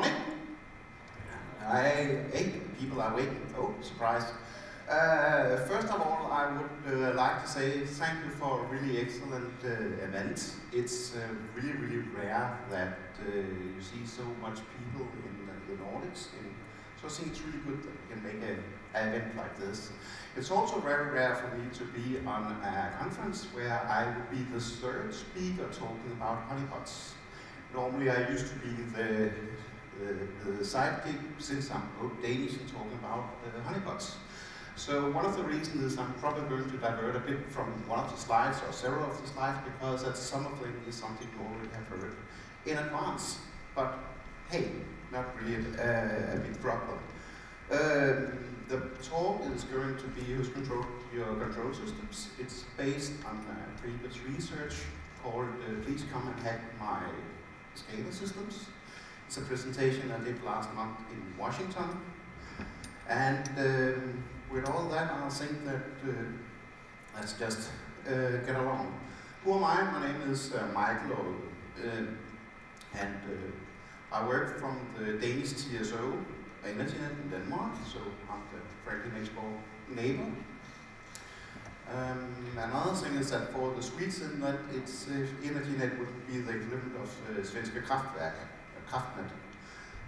morning. Hey, people are waking. Oh, surprise. First of all, I would like to say thank you for a really excellent event. It's really rare that you see so much people in the Nordics. So I think it's really good that we can make an event like this. It's also very rare for me to be on a conference where I would be the third speaker talking about honeypots. Normally I used to be the sidekick since I'm both Danish and talking about honeypots. So one of the reasons is I'm probably going to divert a bit from one of the slides or several of the slides because that some of them is something you already have heard in advance. But hey, not really a big problem. The talk is going to be who's control your control systems. It's based on previous research called Please Come and Hack My SCADA Systems. It's a presentation I did last month in Washington. And with all that, I think that let's just get along. Who am I? My name is Michael, and I work from the Danish TSO, Energinet in Denmark, so I'm the friendly next door neighbor. Another thing is that for the Swedes, that it's Energinet would be the equivalent of Svenska Kraftwerk, Kraftnet.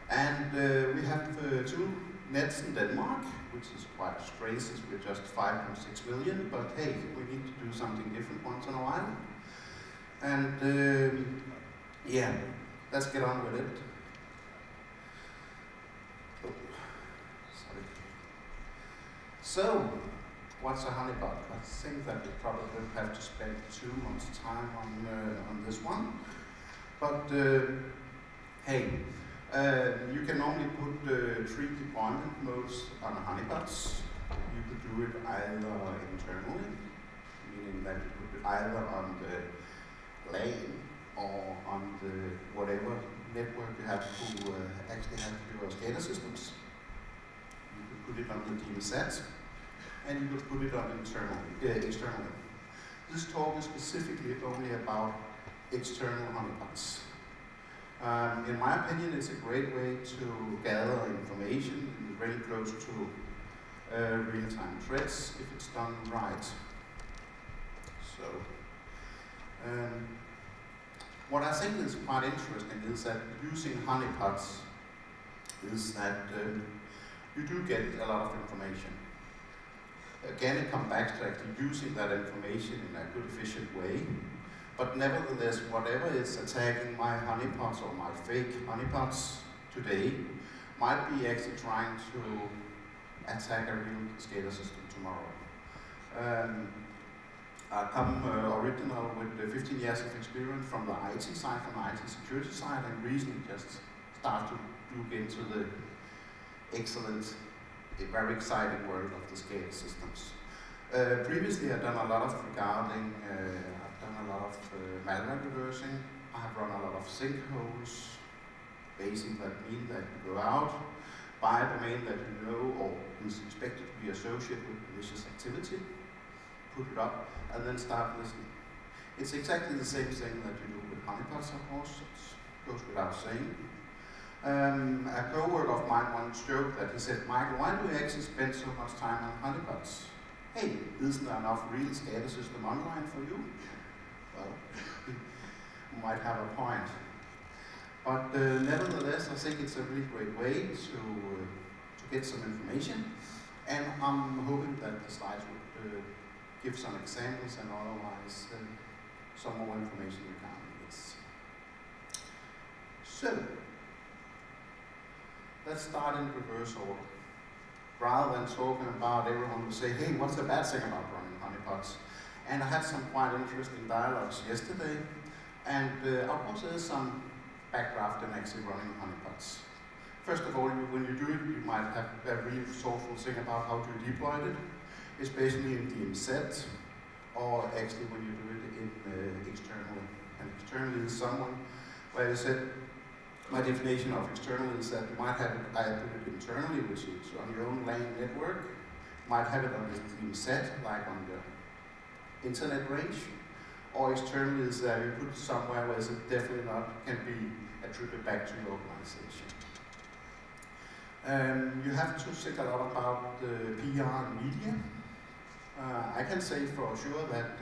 And we have two nets in Denmark, which is quite strange since we're just 5.6 million, but hey, we need to do something different once in a while. And yeah, let's get on with it. Oh, sorry. So, what's a honeypot? I think that we probably don't have to spend too much time on this one. But hey, you can only put 3 deployment modes on honeypots. You could do it either internally, meaning that you put it either on the lane or on the whatever network you have to actually have your SCADA systems. You could put it on the DMZ, and you could put it on externally. This talk is specifically only about external honeypots. In my opinion, it's a great way to gather information and very close to real-time threats if it's done right. So, what I think is quite interesting is that using honeypots is that you do get a lot of information. Again, it comes back to actually using that information in a good, efficient way. But nevertheless, whatever is attacking my honeypots or my fake honeypots today might be actually trying to attack a real SCADA system tomorrow. I come original with 15 years of experience from the IT side, from the IT security side, and recently just started to look into the excellent, very exciting world of the SCADA systems. Previously, I've done a lot of regarding a lot of malware reversing. I have run a lot of sinkholes. Basically, that means that you go out, buy a domain that you know or is expected to be associated with malicious activity, put it up, and then start listening. It's exactly the same thing that you do with honeypots, of course. It goes without saying. A co-worker of mine once joked that he said, Michael, why do you actually spend so much time on honeypots? Hey, isn't there enough real SCADA system online for you? Well, you might have a point. But nevertheless, I think it's a really great way to get some information. And I'm hoping that the slides would give some examples and otherwise some more information regarding this. So, let's start in reverse order. Rather than talking about everyone will say, hey, what's the bad thing about running honeypots? And I had some quite interesting dialogues yesterday, and of course there's some backdraft in actually running honeypots. First of all, when you do it, you might have a really thoughtful thing about how to deploy it, especially in DMZ, or actually when you do it in externally. And externally is someone where you said, my definition of external is that you might have it either put it internally, which is on your own LAN network, you might have it on the DMZ, like on the internet range, or externally is that you put it somewhere where it definitely not can be attributed back to your organization. You have to think a lot about PR and media. I can say for sure that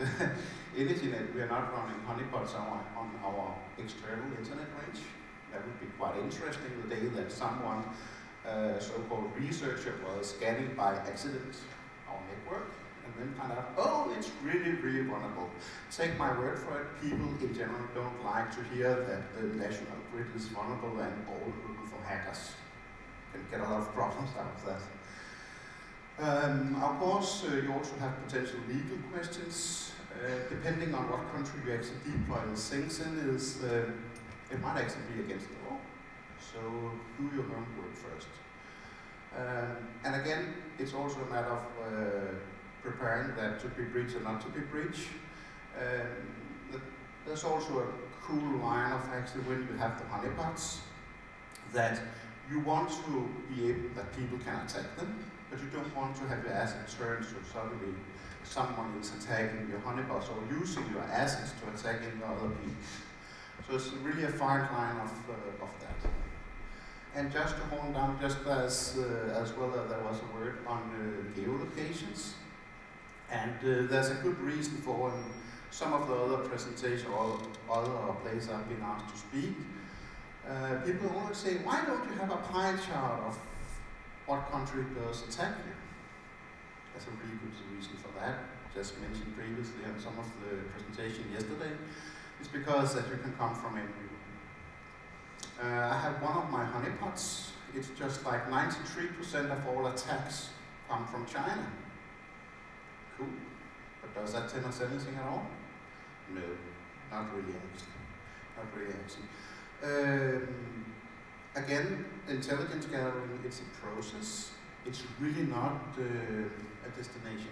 Energinet, we are not running honeypots on our external internet range. That would be quite interesting the day that someone, so-called researcher, was scanning by accident our network and then found out, oh, it's really, really vulnerable. Take my word for it, people in general don't like to hear that the national grid is vulnerable and all looking for hackers. You can get a lot of problems out of that. Of course, you also have potential legal questions. Depending on what country you actually deploy these things in, it might actually be against the law. So do your homework first. And again, it's also a matter of preparing that to be breached or not to be breached. There's also a cool line of actually when you have the honeypots that you want to be able that people can attack them, but you don't want to have your assets turned so suddenly someone is attacking your honeypots or using your assets to attacking other people. So it's really a fine line of that. And just to hold down, just as well as there was a word on geolocations, and there's a good reason for some of the other presentations or other places I've been asked to speak. People always say, why don't you have a pie chart of what country does attack you? There's a really good reason for that. Just mentioned previously on some of the presentation yesterday. It's because that you can come from anywhere. I have one of my honeypots. It's just like 93% of all attacks come from China. Cool. But does that tell us anything at all? No, not really actually. Not really actually. Again, intelligence gathering, it's a process. It's really not a destination.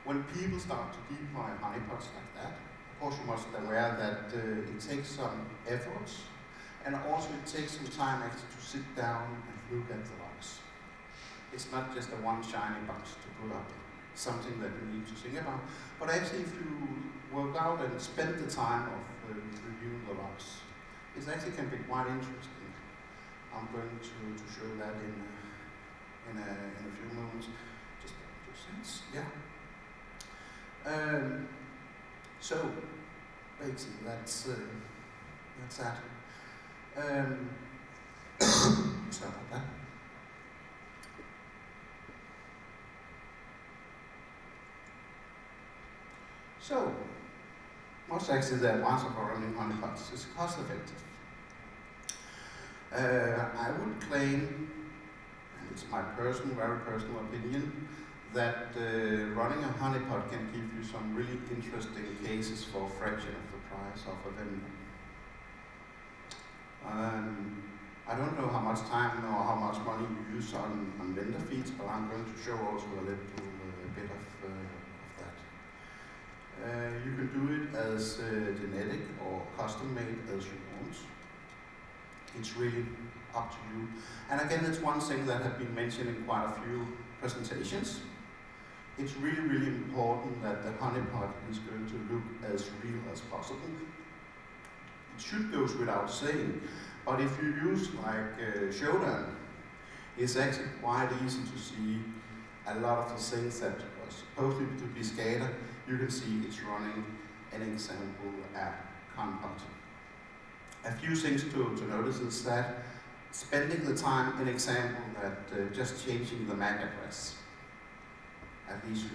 When people start to deploy honeypots like that, of course you must be aware that it takes some efforts, and also it takes some time actually to sit down and look at the logs. It's not just a one shiny box to put up, something that you need to think about, but actually if you work out and spend the time of reviewing the logs, it actually can be quite interesting. I'm going to show that in a few moments. Just 2 cents, yeah. So basically that's that. Sorry about that. So what's actually the advantage of running honeypots? It's cost effective. I would claim, and it's my very personal opinion, that running a honeypot can give you some really interesting cases for a fraction of the price of a vendor. I don't know how much time or how much money you use on vendor fees, but I'm going to show also a little bit of that. You can do it as genetic or custom made as you want. It's really up to you. And again, it's one thing that has been mentioned in quite a few presentations. It's really, really important that the honeypot is going to look as real as possible. It should go without saying, but if you use like Shodan, it's actually quite easy to see a lot of the things that are supposed to be scattered. You can see it's running an example at Compot. A few things to notice is that spending the time in example that just changing the MAC address, at least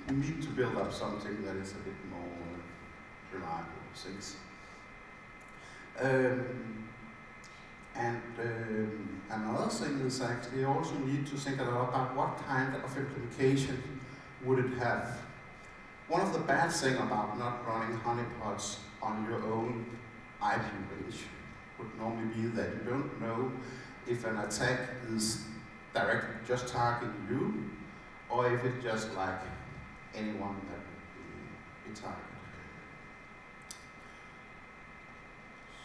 you need to build up something that is a bit more reliable things. Another thing is actually you also need to think a lot about what kind of implication would it have. One of the bad things about not running honeypots on your own IP range would normally be that you don't know if an attack is directly just targeting you, or if it's just like anyone that would be targeted.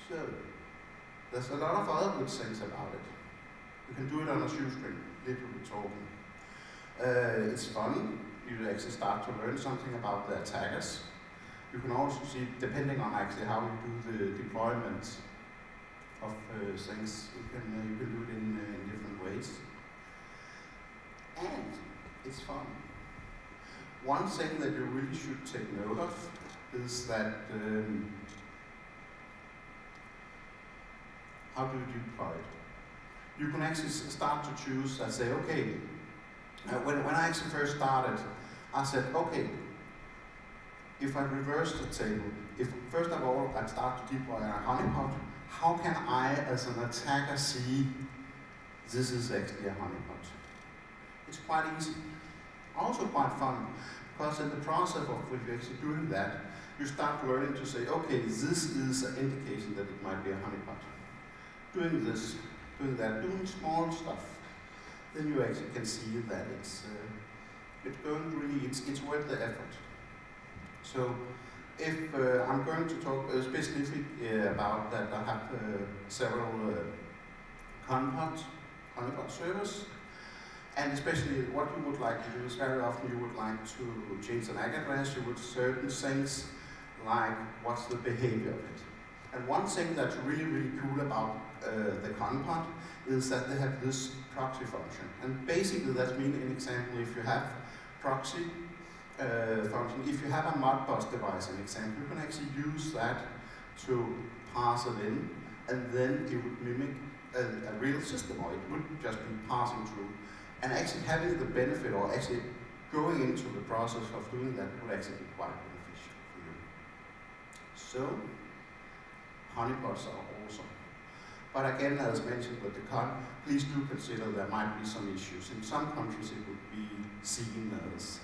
So, there's a lot of other good things about it. You can do it on a shoestring, literally talking. It's fun. You actually start to learn something about the attackers. You can also see, depending on actually how you do the deployment of things, you can do it in different ways. one thing that you really should take note of is that how do you deploy it? You can actually start to choose and say, okay, when I actually first started, I said, okay, if I reverse the table, if first of all I start to deploy a honeypot, how can I as an attacker see this is actually a honeypot? It's quite easy, also quite fun, because in the process of actually doing that, you start learning to say, okay, this is an indication that it might be a honeypot. Doing this, doing that, doing small stuff, then you actually can see that it's going really, it's worth the effort. So if I'm going to talk specifically about that, I have several honeypot servers, and especially what you would like to do is very often you would like to change an MAC address, you would certain things like what's the behavior of it. And one thing that's really, really cool about the honeypot is that they have this proxy function. And basically that means, in example, if you have proxy function, if you have a Modbus device, an example, you can actually use that to pass it in, and then it would mimic a real system, or it would just be passing through. And actually having the benefit, or actually going into the process of doing that, would actually be quite beneficial for you. So, honeypots are awesome. But again, as mentioned with the con, please do consider there might be some issues. In some countries it would be seen as,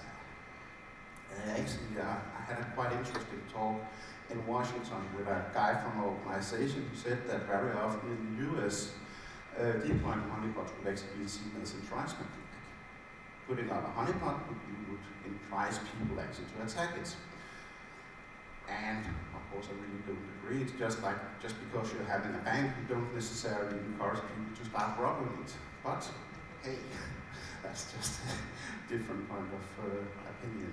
actually I had a quite interesting talk in Washington with a guy from an organization who said that very often in the US, deploying honeypots would actually be seen as entrapment. Putting out a honeypot would entice people actually to attack it. And of course I really don't agree. It's just like, just because you're having a bank, you don't necessarily encourage people to start robbing it. But hey, that's just a different point of opinion.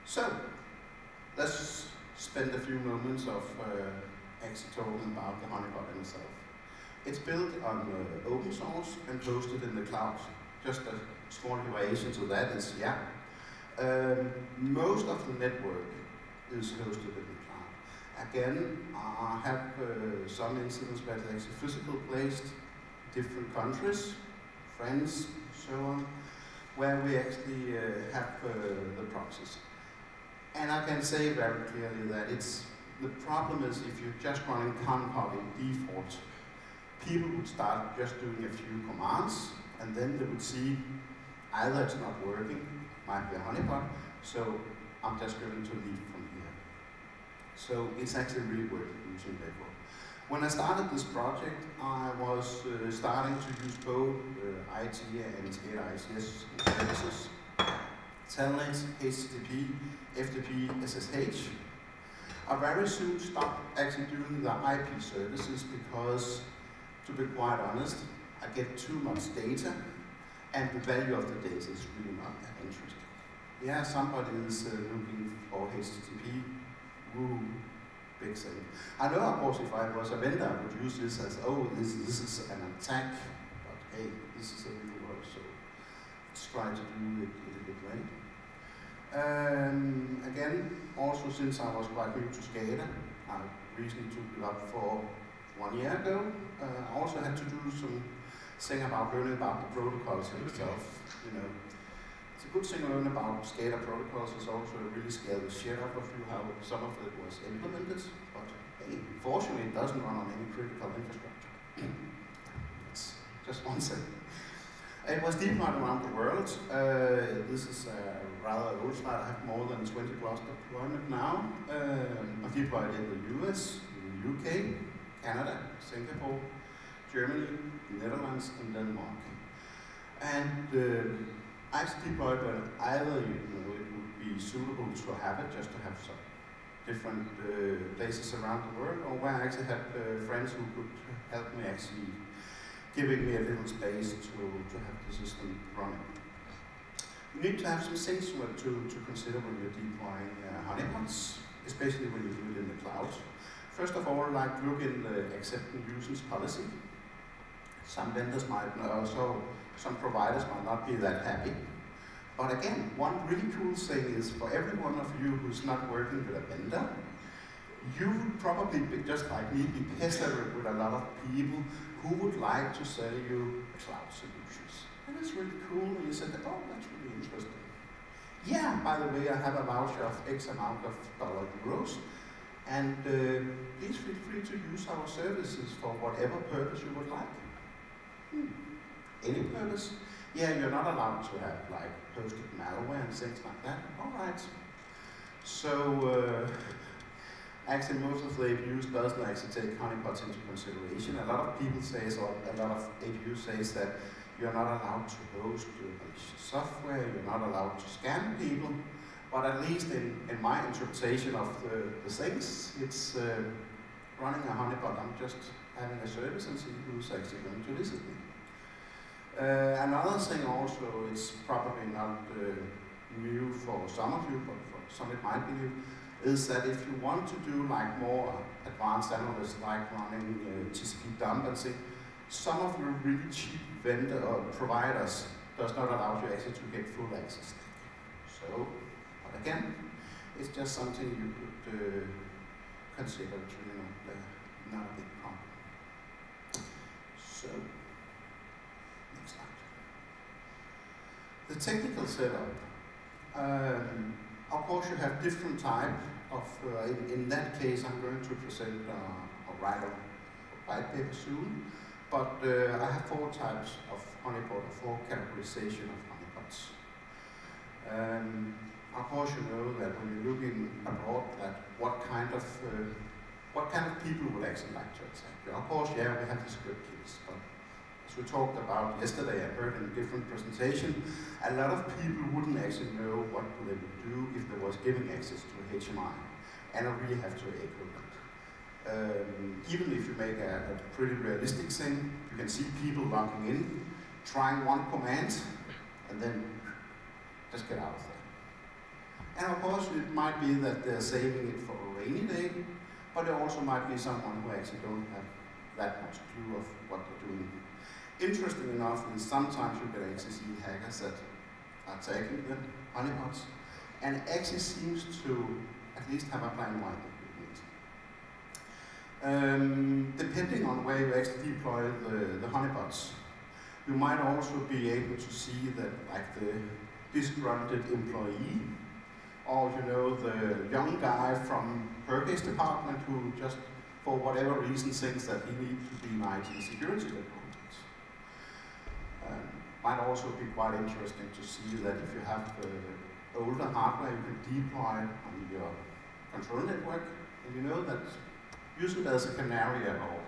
So, let's spend a few moments of actually talking about the honeypot itself. It's built on open source and hosted in the cloud. Just a small variation to that is, yeah, most of the network is hosted in the cloud. Again, I have some incidents where it's actually physically placed, different countries, France, so on, where we actually have the proxies. And I can say very clearly that the problem is if you're just running honeypot in default, people would start just doing a few commands, and then they would see either it's not working, might be a honeypot, so I'm just going to leave from here. So it's actually really worth using Bedrock. When I started this project, I was starting to use both IT and SCADA ICS services, Telnet, HTTP, FTP, SSH. I very soon stopped actually doing the IP services because, to be quite honest, I get too much data, and the value of the data is really not that interesting. Yeah, somebody is looking for HTTP, woo, big thing. I know, of course, if I was a vendor, I would use this as, oh, this is an attack, but hey, this is a real world, so let's try to do it in a good way. Again, also since I was quite new to SCADA, I recently took it up for 1 year ago. I also had to do some thing about learning about the protocols itself. You know, it's a good thing to learn about SCADA protocols. It's also really scared the shit out of you how some of it was implemented. But hey, fortunately, it doesn't run on any critical infrastructure. It's just one thing. It was deployed around the world. This is a rather old slide. I have more than 20 plus deployment now. I've deployed in the US, in the UK, Canada, Singapore, Germany, Netherlands, and Denmark. And I actually deployed when either it would be suitable to have it, just to have some different places around the world, or where I actually had friends who could help me actually giving me a little space to have the system running. You need to have some things to consider when you're deploying honeypots, especially when you do it in the cloud. First of all, like look in the accept and usage policy. Some vendors might also some providers might not be that happy. But again, one really cool thing is for every one of you who's not working with a vendor, you would probably, just like me, be pestered with a lot of people who would like to sell you cloud solutions. And it's really cool, and you said, oh, that's really interesting. Yeah, by the way, I have a voucher of X amount of euros, and please feel free to use our services for whatever purpose you would like. Any purpose? Yeah, you're not allowed to have like hosted malware and things like that. All right. So actually, most of the APUs doesn't actually take honeypots into consideration. A lot of people say, or a lot of APUs says that you're not allowed to host malicious software. You're not allowed to scam people. But at least in my interpretation of the things, it's running a honeypot. I'm just having a service and see who's actually going to visit me. Another thing also, it's probably not new for some of you, but for some it might be new, is that if you want to do like more advanced analysis, like running TCP dump and things, some of your really cheap vendor or providers does not allow you actually to get full access. So, but again, it's just something you could consider to, you know, not a big problem. So. The technical setup. Of course, you have different type of, in that case, I'm going to present a white paper soon, but I have 4 types of honeypot, 4 categorization of honeypots. Of course, you know that when you're looking abroad, that what kind of people would actually like to attack you. Of course, yeah, we have the script keys, but as we talked about yesterday, I heard in a different presentation, a lot of people wouldn't actually know what they would do if there was giving access to a HMI, and I really have to echo that. Even if you make a pretty realistic thing, you can see people logging in, trying one command, and then just get out of there. And of course, it might be that they're saving it for a rainy day, but there also might be someone who actually don't have that much clue of what they're doing. Interesting enough is sometimes you can actually see hackers that are taking the honeypots and actually seems to at least have a plan why they do it. Depending on where you actually deploy the honeypots, you might also be able to see that like the disgruntled employee, or you know, the young guy from Perkins department who just for whatever reason thinks that he needs to be in IT security department. Might also be quite interesting to see that if you have older hardware, you can deploy on your control network, and you know that use it as a canary or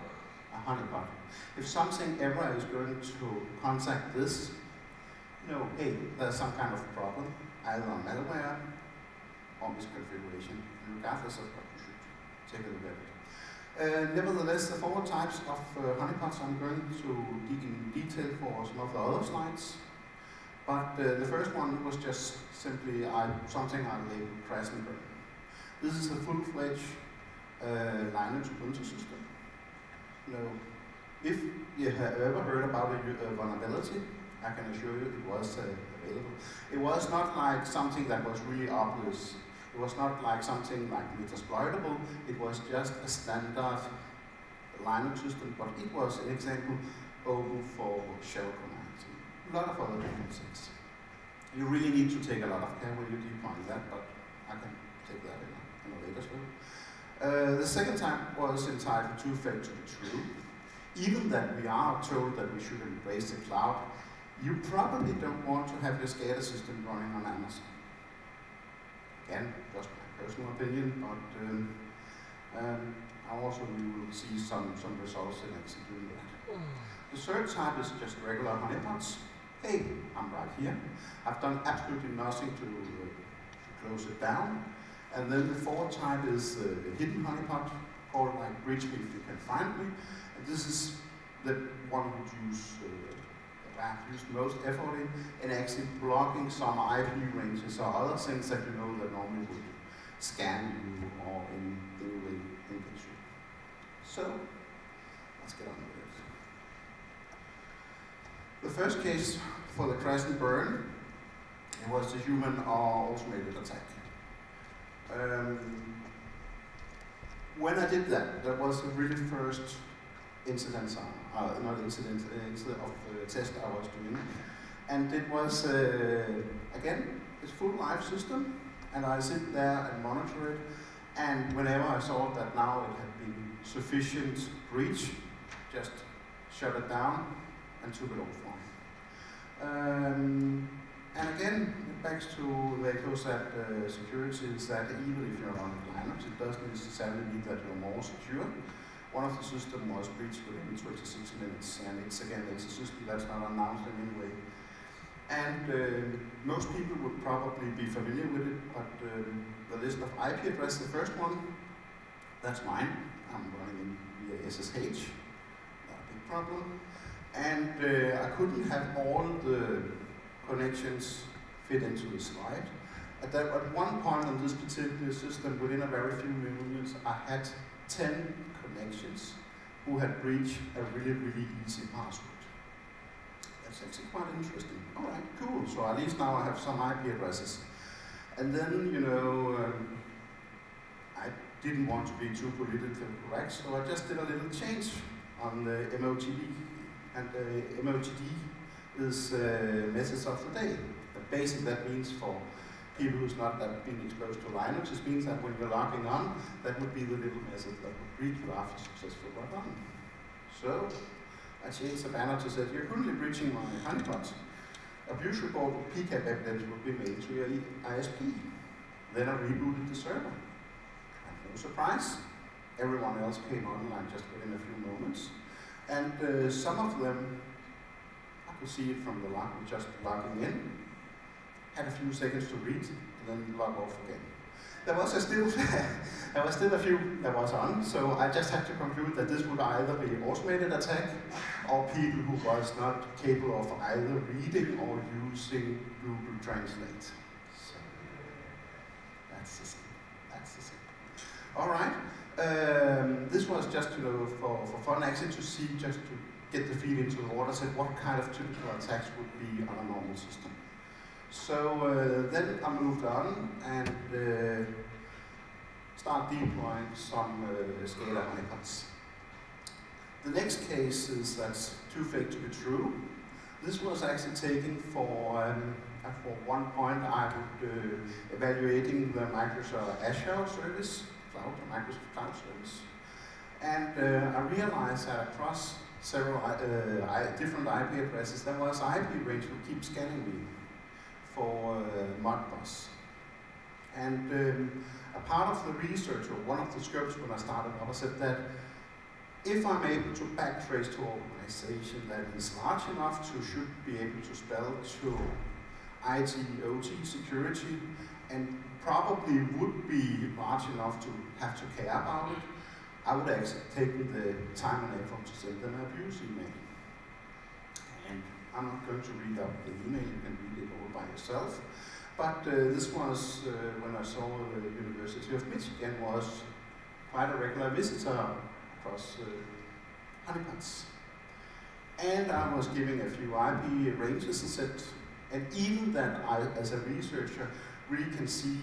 a honeypot. If something ever is going to contact this, you know, hey, there's some kind of problem, either malware or misconfiguration, regardless of what you should take a look at it. Nevertheless, the 4 types of honeypots I'm going to dig in detail for some of the other slides. But the first one was just simply something I labeled crash and burn. This is a full-fledged Linux Ubuntu system. Now, if you have ever heard about a vulnerability, I can assure you it was available. It was not like something that was really obvious. It was not like something like Metasploitable, it was just a standard Linux system, but it was an example open for shell commands. A lot of other different things. You really need to take a lot of care when you define that, but I can take that in a later slide. The second type was entitled Too Fake to be True. Even that we are told that we should embrace the cloud, you probably don't want to have your SCADA system running on Amazon. Again, just my personal opinion, but I also will see some results in actually doing that. The third type is just regular honeypots. Hey, I'm right here. I've done absolutely nothing to close it down. And then the fourth type is the hidden honeypot, called like Reach Me If You Can Find Me. And this is the one I've used most effort in actually blocking some IP ranges or other things that you know that normally would scan you or in any way engage you. So, let's get on with The first case for the crash and burn, it was the human automated attack. When I did that, that was the really first incident, not incident, of test I was doing. And it was, again, it's full live system, and I sit there and monitor it. And whenever I saw that now it had been sufficient breach, just shut it down and took it offline. And again, it backs to the ECOSAT security is that even if you're on Linux, it doesn't necessarily mean that you're more secure. One of the systems was breached within 26 minutes, and it's a system that's not announced in any way. And most people would probably be familiar with it, but the list of IP addresses, the first one, that's mine. I'm running in via SSH, not a big problem. And I couldn't have all the connections fit into the slide. At one point on this particular system, within a very few minutes, I had 10 connections who had breached a really, really easy password. That's actually quite interesting. All right, cool. So at least now I have some IP addresses. And then, you know, I didn't want to be too politically correct, so I just did a little change on the MOTD. And the MOTD is message of the day. But basically that means for people who's not that been exposed to Linux, it means that when you're logging on, that would be the little message that would greet you after successful log on. So I changed the banner to say, you're currently breaching my honeypot. Abuse report with PCAP evidence will be made to your ISP. Then I rebooted the server. And no surprise, everyone else came online just within a few moments. And some of them, I could see it from the log, just logging in, had a few seconds to read, and then log off again. There was still a few that was on, so I just had to conclude that this would either be an automated attack or people who was not capable of either reading or using Google Translate. So that's the same. All right. This was just for fun, actually, to see, just to get the feed into the water, said what kind of typical attacks would be on a normal system. So then I moved on and start deploying some Scala honeypots. The next case is that's too fake to be true. This was actually taken for one point I would evaluating the Microsoft Azure service, Microsoft Cloud service. And I realized that across several different IP addresses, there was IP range who keep scanning me for Modbus. And a part of the research, or one of the scripts when I started up, I said that if I'm able to backtrace to an organization that is large enough to should be able to spell to IT, OT, security, and probably would be large enough to have to care about it, I would actually take the time and effort to send them an abuse email. And I'm not going to read out the email, you can read it all by yourself. But this was, when I saw the University of Michigan, was quite a regular visitor across honeypots. And I was giving a few IP ranges and said, and even that I, as a researcher, really can see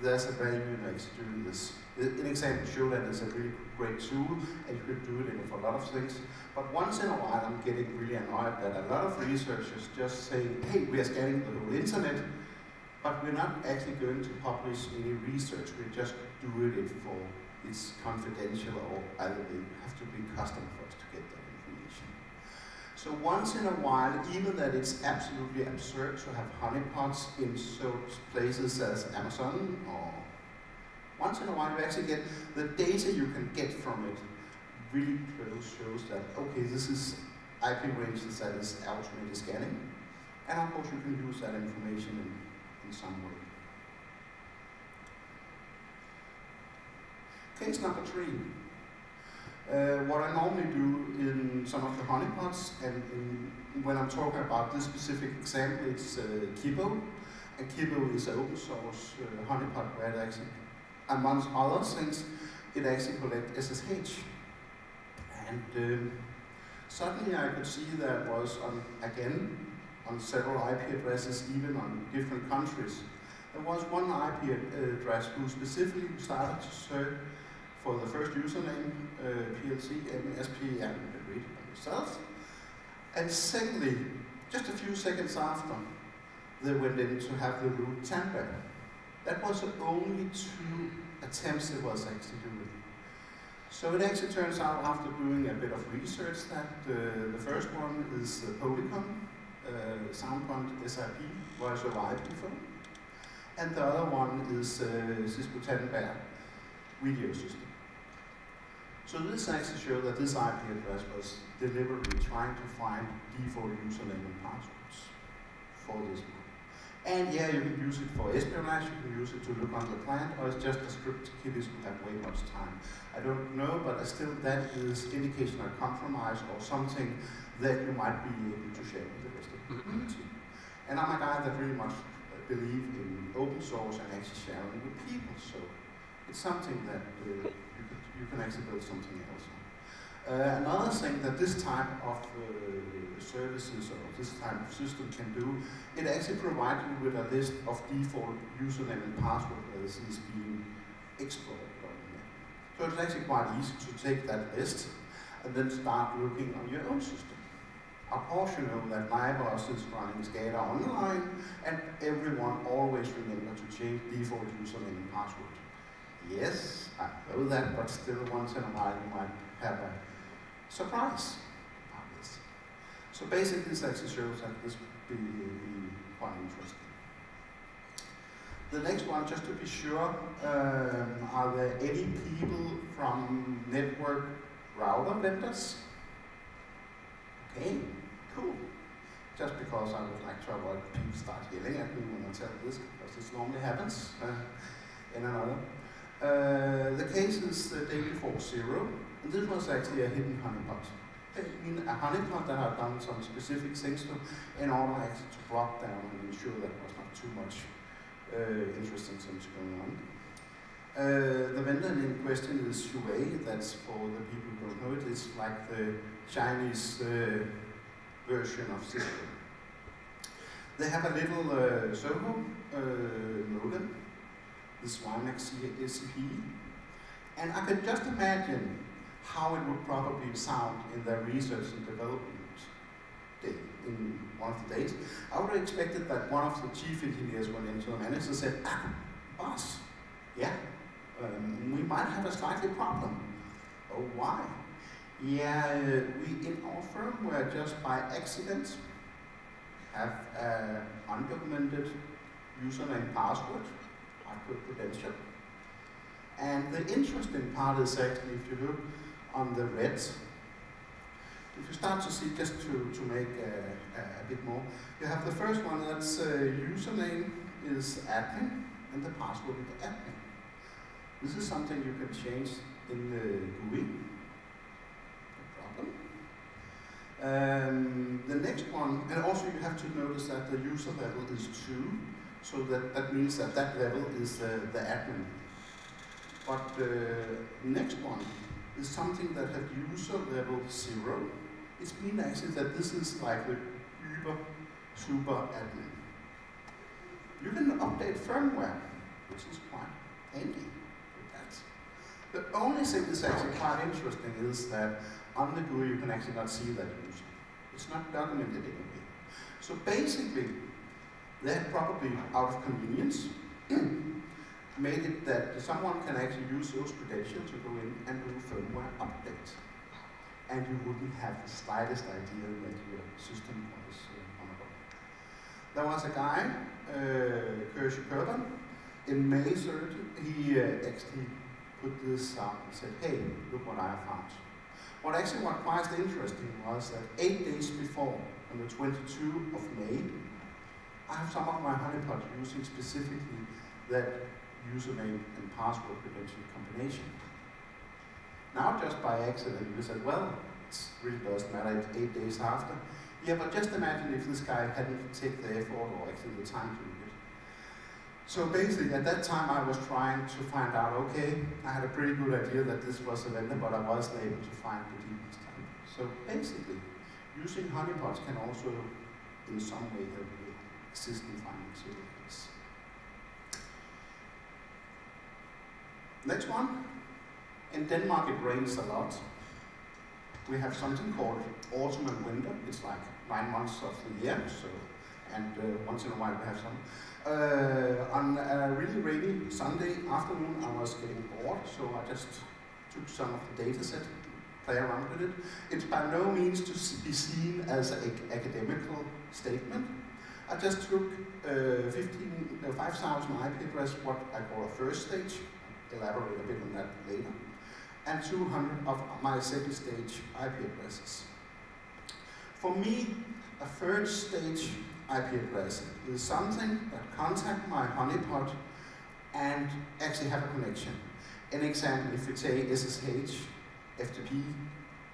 there's a value in actually doing this. An example showed that it's a really great tool, and you could do it for a lot of things. But once in a while, I'm getting really annoyed that a lot of researchers just say, hey, we are scanning the whole internet, but we're not actually going to publish any research. We're just doing it for it's confidential, or either they have to be custom for us to get that information. So once in a while, even that it's absolutely absurd to have honeypots in such places as Amazon, or once in a while you actually get the data you can get from it really close shows that, okay, this is IP ranges that is automated scanning, and of course you can use that information in some way. Case number 3. What I normally do in some of the honeypots, and when I'm talking about this specific example, it's Kibo. And Kibo is an open source honeypot where it actually, amongst other things, it actually collects SSH. And suddenly I could see there was, on several IP addresses, even on different countries, there was one IP address who specifically started to search for the first username, PLC, MSP, and you can read it by yourself. And secondly, just a few seconds after, they went in to have the root tampered. That was the only 2 attempts it was actually doing. So it actually turns out, after doing a bit of research, that the first one is Polycom, Soundpoint SIP, voice over IP phone. And the other one is Cisco Tandberg video system. So this actually shows that this IP address was deliberately trying to find default username and passwords for this one. And yeah, you can use it for espionage, you can use it to look on the plant, or it's just a script kiddies who have way much time. I don't know, but still that is indication of compromise or something that you might be able to share with the rest of the community. And I'm a guy that really much believe in open source and actually sharing with people, so it's something that you can actually build something else on. Another thing that this type of services or this type of system can do, it actually provides you with a list of default username and password as is being explored on the net. So it's actually quite easy to take that list and then start looking on your own system. Of course, you know that NIBOS is running SCADA online, and everyone always remember to change default username and password. Yes, I know that, but still once in a while you might have a surprise about this. So basically this actually shows that this will be quite interesting. The next one, just to be sure, are there any people from network router vendors? Okay, cool. Just because I would like to avoid people start yelling at me when I tell this, because this normally happens in another. The case is the day before zero, and this was actually a hidden honeypot. I mean, a honeypot that I've done some specific things to in order actually to block down and ensure that there was not too much interesting things going on. The vendor in question is Huawei. That's for the people who don't know it. It's like the Chinese version of Cisco. They have a little servo modem, this WiMAX CP, and I could just imagine how it would probably sound in their research and development day, in one of the days. I would have expected that one of the chief engineers went into the manager and said, boss, yeah, we might have a slightly problem. Oh, why? Yeah, we in our firmware just by accident have an undocumented username password, credential. And the interesting part is actually, if you look on the reds, if you start to see, just to make a bit more, you have the first one, that's username is admin, and the password is admin. This is something you can change in the GUI. The next one, and also you have to notice that the user level is 2, so that means that level is the admin. But the next one is something that has user level 0. It means actually that this is like the super admin. You can update firmware, which is quite handy with that. The only thing that's actually quite interesting is that on the GUI you can actually not see that user. It's not documented anyway. So basically, they probably, out of convenience, made it that someone can actually use those credentials to go in and do firmware updates. And you wouldn't have the slightest idea that your system was on a go. There was a guy, Kirsty Kerber, in May 30, he actually put this out and said, hey, look what I found. What actually was quite interesting was that 8 days before, on the 22nd of May, I have some of my honeypots using specifically that username and password credential combination. Now just by accident you said, well, it really doesn't matter, it's 8 days after. Yeah, but just imagine if this guy hadn't taken the effort or actually the time to do it. So basically at that time I was trying to find out, okay, I had a pretty good idea that this was a vendor, but I wasn't able to find the deepest time. So basically, using honeypots can also in some way help you assist in finding materials. Next one. In Denmark it rains a lot. We have something called autumn and winter. It's like 9 months of the year, so, and once in a while we have some. On a really rainy Sunday afternoon I was getting bored, so I just took some of the data set, play around with it. It's by no means to be seen as an academical statement. I just took 5,000 IP addresses, what I call a first stage, elaborate a bit on that later, and 200 of my second stage IP addresses. For me, a third stage IP address is something that contacts my honeypot and actually have a connection. An example, if you say SSH, FTP,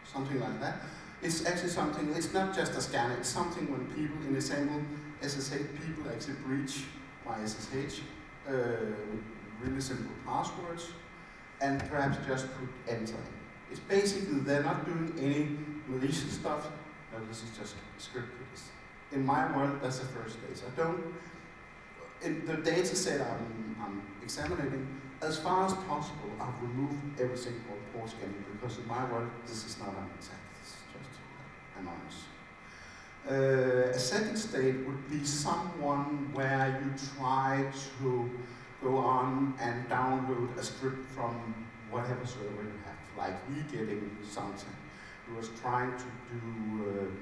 something like that, it's actually something, it's not just a scanner, it's something when people, in example, SSH people actually breach my SSH with really simple passwords and perhaps just put enter. It's basically, they're not doing any malicious stuff, no, this is just script cookies. In my world, that's the first stage. I don't, in the data set I'm examining, as far as possible, I've removed everything called port scanning because in my world, this is not an attack, this is just anonymous. A second state would be someone where you try to go on and download a script from whatever server you have, like me getting something. Who was trying to do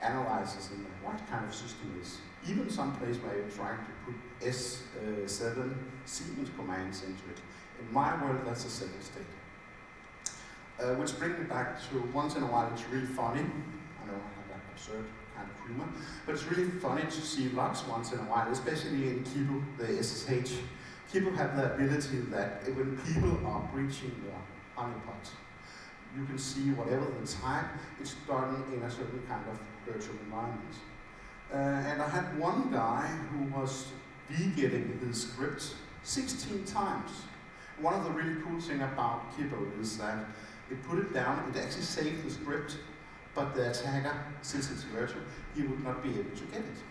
analysis in what kind of system is. Even some place where you're trying to put S7 Siemens commands into it. In my world, that's a second state. Which brings me back to, once in a while, it's really funny. I know I have that absurd kind of humor, but it's really funny to see logs once in a while, especially in Kibo, the SSH. Kibo have the ability that when people are breaching your honeypot, you can see whatever the type, it's done in a certain kind of virtual environment. And I had one guy who was getting his script 16 times. One of the really cool things about Kibo is that it put it down, it actually saved the script, but the attacker, since it's virtual, he would not be able to get it.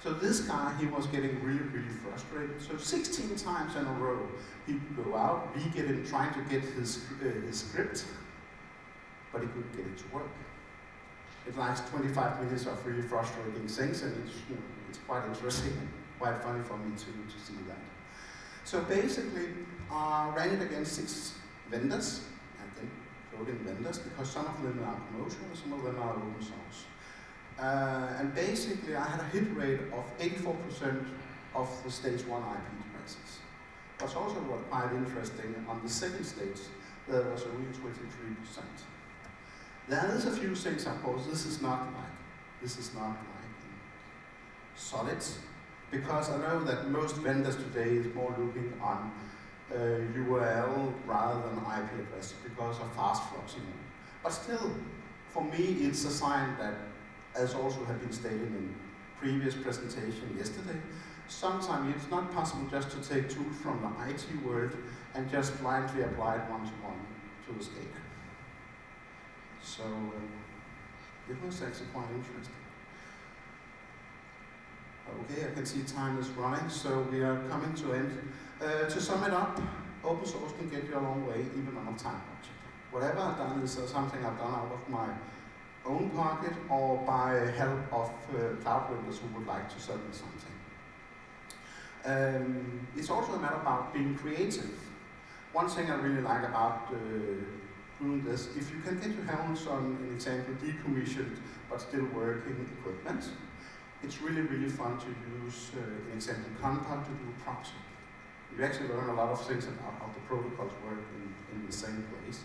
So this guy, he was getting really, really frustrated. So 16 times in a row, he'd go out, get in, trying to get his script, but he couldn't get it to work. It lasts 25 minutes of really frustrating things, and it's quite interesting and quite funny for me to see that. So basically, I ran it against 6 vendors, again, floating vendors, because some of them are promotional, some of them are open source. And basically, I had a hit rate of 84% of the stage 1 IP addresses. What's also quite interesting, on the second stage, there was only 23%. There is a few things, of course, this is not like solid, because I know that most vendors today is more looking on URL rather than IP address because of fast fluxing. But still, for me, it's a sign that, as also had been stated in previous presentation yesterday, sometimes it's not possible just to take tools from the IT world and just blindly apply it one-to-one to the scale. So it was actually quite interesting. Okay, I can see time is running, so we are coming to end. To sum it up, open source can get you a long way, even on a time project. Whatever I've done is something I've done out of my own pocket or by help of cloud vendors who would like to sell me something. It's also a matter about being creative. One thing I really like about doing this, if you can get your hands on an example decommissioned but still working equipment, it's really, really fun to use an example Compa to do proxy. You actually learn a lot of things about how the protocols work in the same place.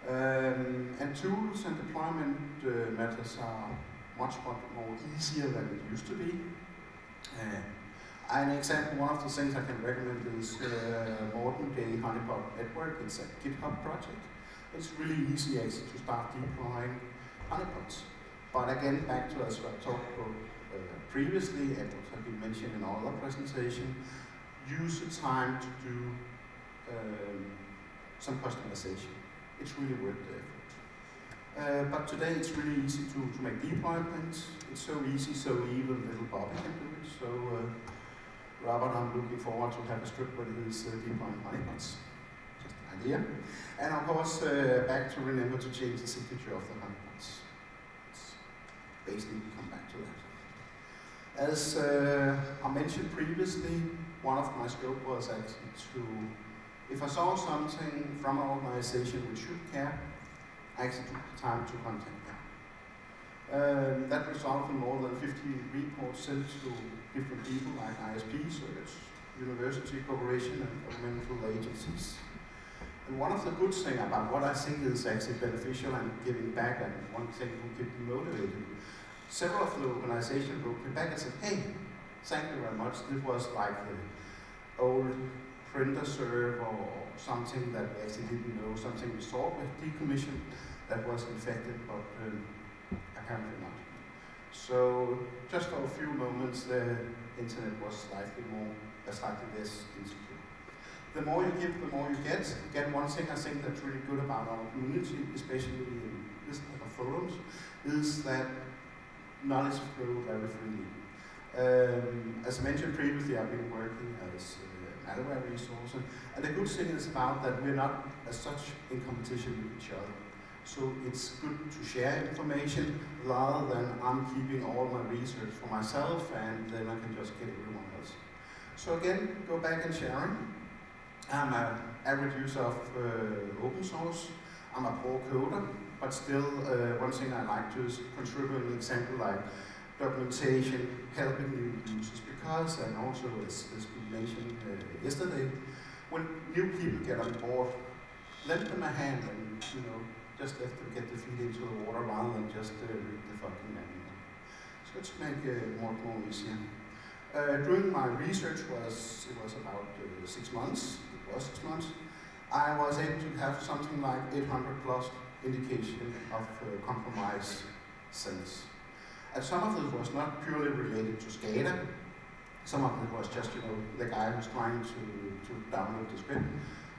And tools and deployment methods are much more easier than it used to be. An example, one of the things I can recommend is Morten Day Honeypot Network. It's a GitHub project. It's really easy actually to start deploying honeypots. But again, back to as I talked about previously, and what has been mentioned in all other presentation, use the time to do some customization. It's really worth the But today it's really easy to make deployments. It's so easy, so even little Bobby can do it. So Robert, I'm looking forward to have a strip with his deploying honeypots. Just an idea. And of course, back to remember to change the signature of the honeypots. Let's basically come back to that. As I mentioned previously, one of my scope was actually to, if I saw something from an organization which should care, I actually took the time to contact them. That resulted in more than 50 reports sent to different people like ISPs, university, corporation, and governmental agencies. And one of the good things about what I think is actually beneficial and giving back, and one thing who kept me motivated, several of the organizations wrote me back and said, hey, thank you very much. This was like the old printer server or something that we actually didn't know, something we saw with decommission that was infected, but apparently not. So just for a few moments, the internet was slightly less insecure. The more you give, the more you get. Again, one thing I think that's really good about our community, especially in this type of forums, is that knowledge flows very freely. As mentioned previously, I've been working as malware resource, and the good thing is about that we're not as such in competition with each other. So it's good to share information rather than I'm keeping all my research for myself and then I can just get everyone else. So again, go back and sharing. I'm an average user of open source. I'm a poor coder, but still one thing I like to is contribute an example like documentation, helping new users, because, and also as we mentioned yesterday, when new people get on board, lend them a hand and just let them get the feet into the water rather than just read the fucking manual. So let's make it more easier. During my research it was about 6 months. It was 6 months. I was able to have something like 800 plus indication of compromise sense. And some of it was not purely related to SCADA. Some of it was just, the guy who's trying to download the script.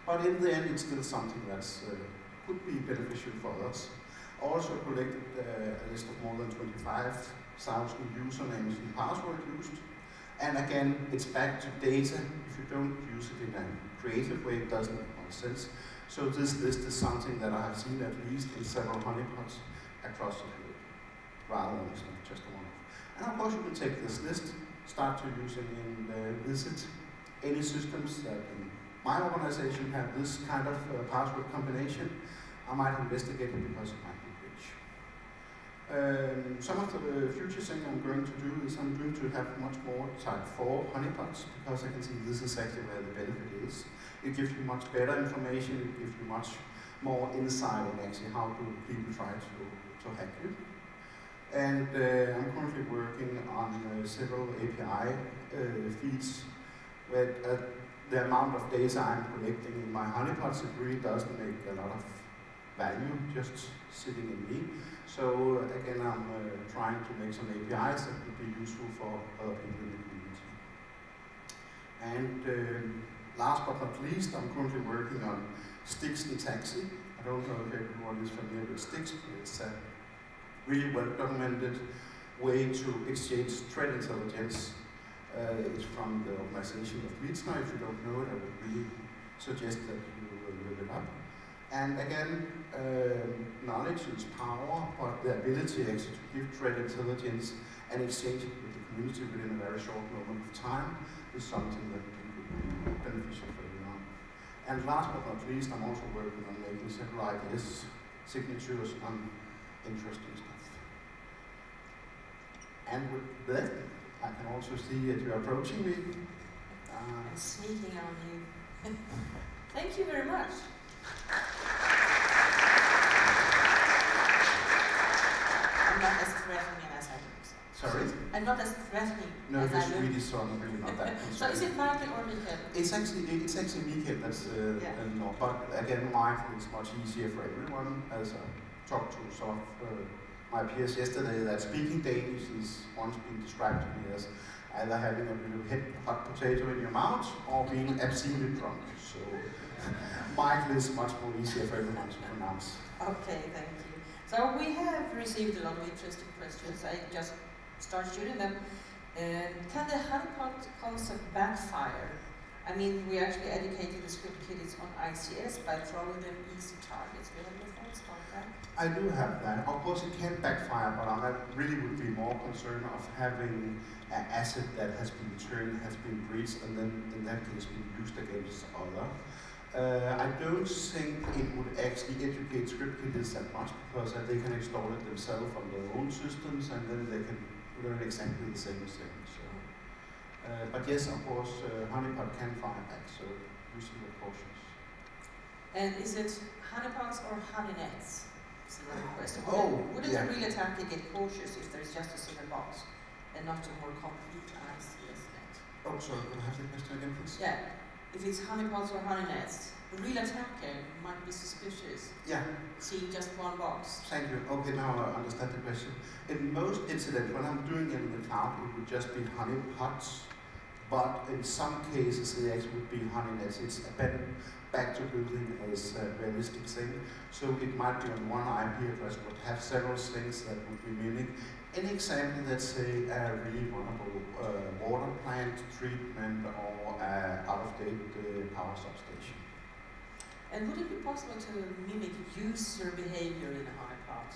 But in the end, it's still something that's could be beneficial for us. Also collected a list of more than 25,000 usernames and passwords used. And again, it's back to data. If you don't use it in a creative way, it doesn't make much sense. So this list is something that I have seen at least in several honeypots across the globe, rather than just one. And of course, you can take this list, start to use it and visit any systems that in my organization have this kind of password combination. I might investigate it because it might be rich. Some of the future thing I'm going to do is I'm going to have much more type 4 honeypots, because I can see this is actually where the benefit is. It gives you much better information, it gives you much more insight in actually how do people try to hack you. And I'm currently working on several API feeds where the amount of data I'm collecting in my honeypots, it really doesn't make a lot of value just sitting in me. So again, I'm trying to make some APIs that would be useful for other people in the community. And last but not least, I'm currently working on Stix and Taxi. I don't know if everyone is familiar with Stix, but it's a really well documented way to exchange threat intelligence. It's from the organization of Mitsna. If you don't know it, I would really suggest that you look it up. And again, knowledge is power, but the ability actually to give threat intelligence and exchange it with the community within a very short moment of time is something that could be beneficial for everyone. And last but not least, I'm also working on making several IDS signatures on interesting stuff. And with that, I can also see that you're approaching me. I'm sneaking on you. Thank you very much. I'm not as threatening as I look. Sorry? I'm not as threatening as I it's look. really so I'm really not that concerned. So is it Michael or Mikael? It's actually Mikael that's no, but again, Michael is much easier for everyone. As I talked to some of my peers yesterday, that speaking Danish is once being described to me as either having a little hot potato in your mouth or being obscenely drunk. So Michael is much more easier for everyone to pronounce. Okay, thank you. So we have received a lot of interesting questions. I just start shooting them. Can the honeypot concept backfire? I mean, we actually educated the script kiddies on ICS by throwing them easy targets. Do you have any thoughts about that? I do have that. Of course, it can backfire, but I really would be more concerned of having an asset that has been turned, has been breached, and then in that case been used against other. I don't think it would actually educate script kiddies that much, because they can install it themselves on their own systems, and then they can learn exactly the same thing. So, but yes, of course, honeypot can fire back, so using the cautions. And is it honeypots or honey nets? That's another question. Wouldn't yeah. a real attacker get cautious if there's just a single box and not a more complete ICS net? Oh, sorry, can I have the question again, please? Yeah. If it's honeypots or honey nets, the real attacker might be suspicious. Yeah. Seeing just one box. Thank you. Okay, now I understand the question. In most incidents, when I'm doing it in the cloud, it would just be honeypots, but in some cases it actually would be honey nets. It's back to building as a realistic thing. So it might be on one IP address, but have several things that would be mimic. An example, let's say a really vulnerable water plant treatment or out-of-date power substation. And would it be possible to mimic user behavior in a honeypot?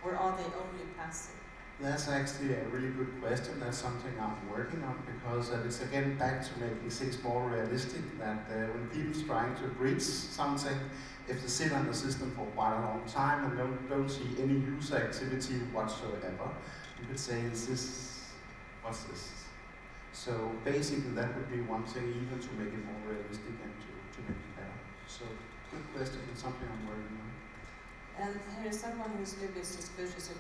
Or are they only passive? That's actually a really good question. That's something I'm working on, because it's again back to making things more realistic, that when people's trying to breach something, if they sit on the system for quite a long time and don't see any user activity whatsoever, you could say, what's this? So basically that would be one thing, even to make it more realistic and to make it better. So good question, it's something I'm working on. And here is someone who is a little bit suspicious of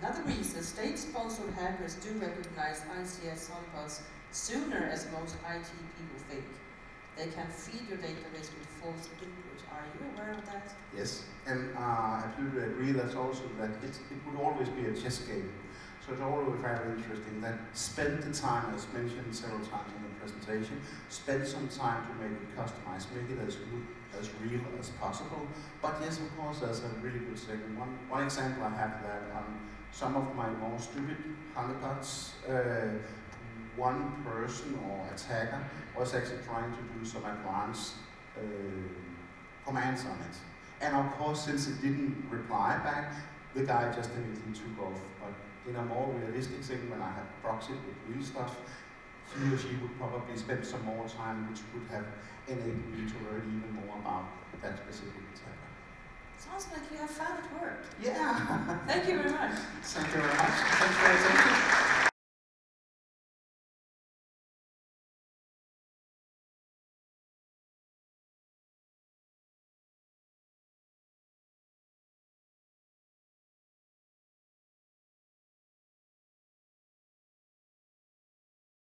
another reason. State-sponsored hackers do recognize ICS honeypots sooner as most IT people think. They can feed your database with false input. Are you aware of that? Yes, and I do agree that also that it would always be a chess game. So it's always very interesting that spend the time, as mentioned several times in the presentation, spend some time to make it customized, make it as good, as real as possible. But yes, of course, that's a really good thing. One example I have that on some of my more stupid honeypots, one person or attacker was actually trying to do some advanced commands on it. And of course, since it didn't reply back, the guy just immediately took off. But in a more realistic thing, when I had proxied with real stuff, he or she would probably spend some more time, which would have enabled me to learn even more about that specific attacker. Sounds like you have found it worked. Yeah. Thank you very much. Thank you very much. Thanks for your attention.